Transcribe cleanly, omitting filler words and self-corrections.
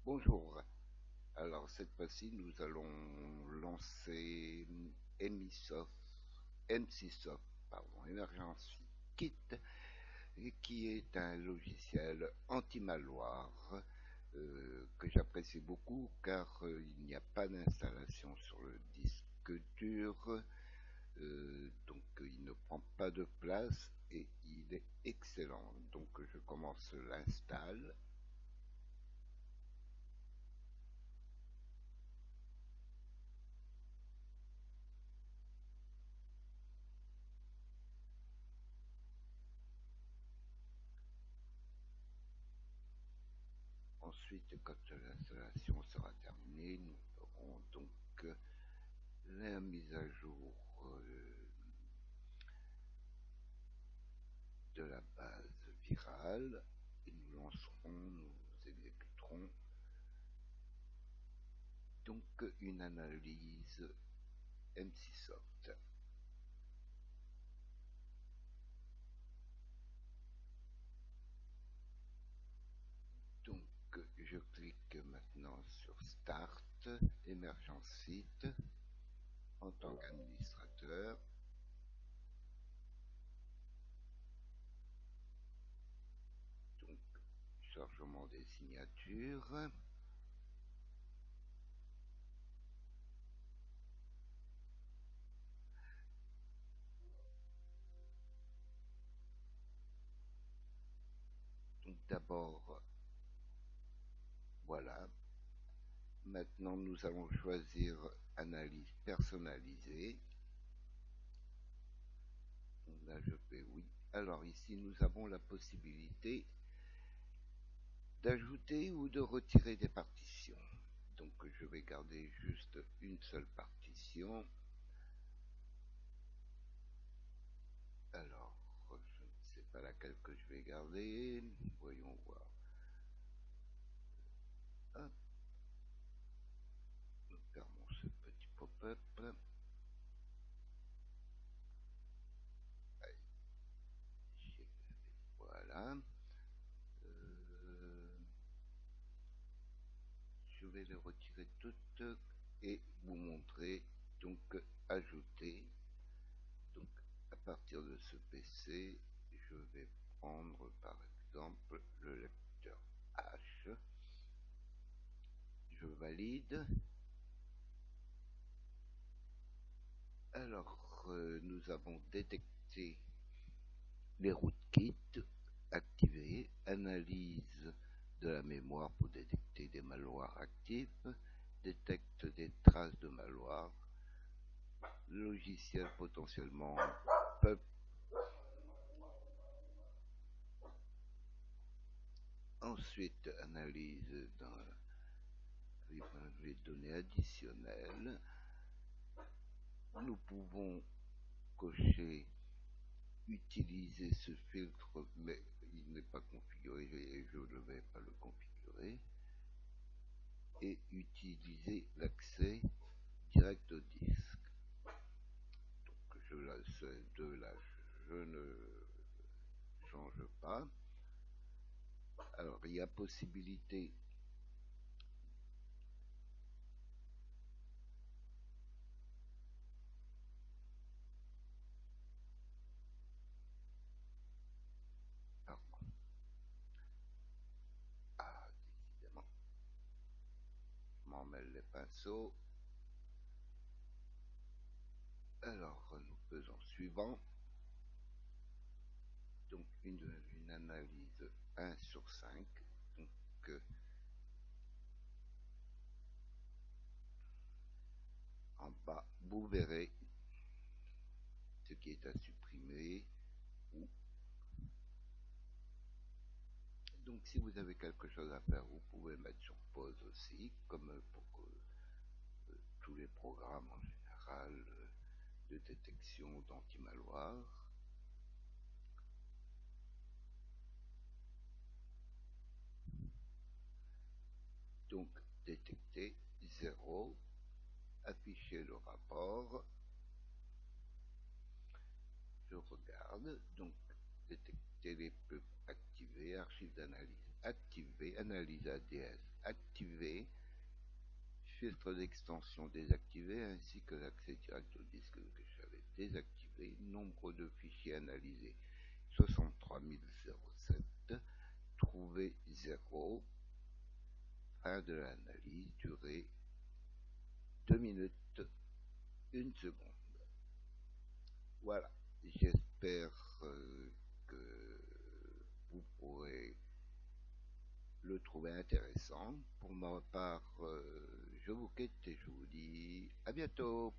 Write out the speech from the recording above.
Bonjour. Alors cette fois-ci, nous allons lancer Emisoft, MCsoft, pardon, Emergency Kit, qui est un logiciel anti-malware que j'apprécie beaucoup car il n'y a pas d'installation sur le disque dur, donc il ne prend pas de place et il est excellent. Donc je commence l'install. Ensuite, quand l'installation sera terminée, nous ferons donc la mise à jour de la base virale et nous lancerons, nous exécuterons donc une analyse MCsoft. Donc je clique maintenant sur Start, Emergency en tant qu'administrateur. Donc chargement des signatures. Donc d'abord, voilà. Maintenant, nous allons choisir analyse personnalisée. Là, je fais oui. Alors ici, nous avons la possibilité d'ajouter ou de retirer des partitions. Donc, je vais garder juste une seule partition. Alors, je ne sais pas laquelle que je vais garder. Voyons voir. Hop, nous fermons ce petit pop-up. Voilà. Euh, je vais les retirer toutes et vous montrer donc ajouter. Donc à partir de ce PC, je vais prendre par exemple le lecteur H. Je valide. Alors nous avons détecté les rootkits activés, analyse de la mémoire pour détecter des malwares actifs, détecte des traces de malware, logiciel potentiellement peut. Ensuite, analyse dans les données additionnelles. Nous pouvons cocher utiliser ce filtre, mais il n'est pas configuré et je ne vais pas le configurer. Et utiliser l'accès direct au disque. Donc je laisse de là, je ne change pas. Alors il y a possibilité pardon, ah décidément, je m'en mêle les pinceaux. Alors nous faisons suivant. Donc une analyse 1 sur 5. Donc en bas, vous verrez ce qui est à supprimer. Donc si vous avez quelque chose à faire, vous pouvez mettre sur pause aussi, comme pour tous les programmes en général de détection d'anti-malware. Donc détecter 0, afficher le rapport. Je regarde, donc détecter les peuples activés, archives d'analyse activées, analyse ADS activée filtre d'extension désactivé ainsi que l'accès direct au disque que j'avais désactivé. Nombre de fichiers analysés 63 007. Trouver 0. Fin de l'analyse. Durée 2 minutes 1 seconde. Voilà. J'espère que vous pourrez le trouver intéressant. Pour ma part, je vous quitte et je vous dis à bientôt.